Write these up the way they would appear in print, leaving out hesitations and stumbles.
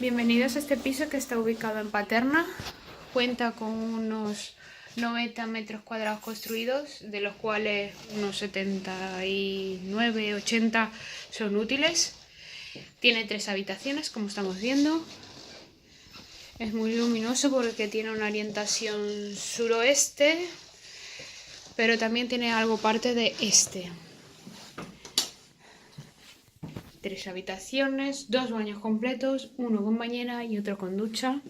Bienvenidos a este piso que está ubicado en Paterna. Cuenta con unos 90 metros cuadrados construidos, de los cuales unos 79, 80 son útiles. Tiene 3 habitaciones, como estamos viendo. Es muy luminoso porque tiene una orientación suroeste, pero también tiene algo parte de este. 3 habitaciones, 2 baños completos, uno con bañera y otro con ducha.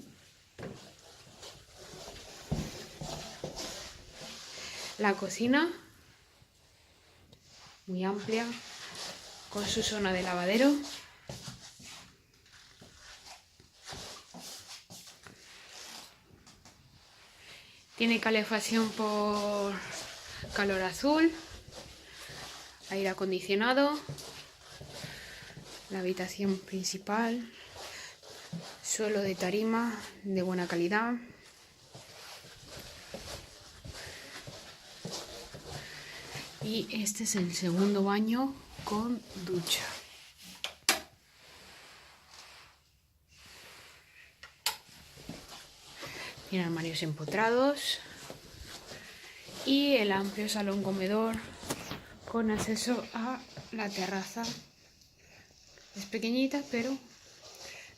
La cocina, muy amplia, con su zona de lavadero. Tiene calefacción por calor azul, aire acondicionado, la habitación principal, suelo de tarima de buena calidad. Y este es el segundo baño con ducha. Tiene armarios empotrados y el amplio salón comedor con acceso a la terraza. Es pequeñita, pero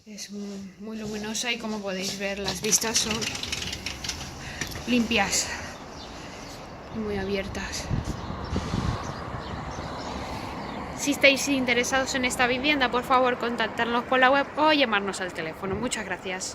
es muy luminosa y, como podéis ver, las vistas son limpias y muy abiertas. Si estáis interesados en esta vivienda, por favor, contactarnos por la web o llamarnos al teléfono. Muchas gracias.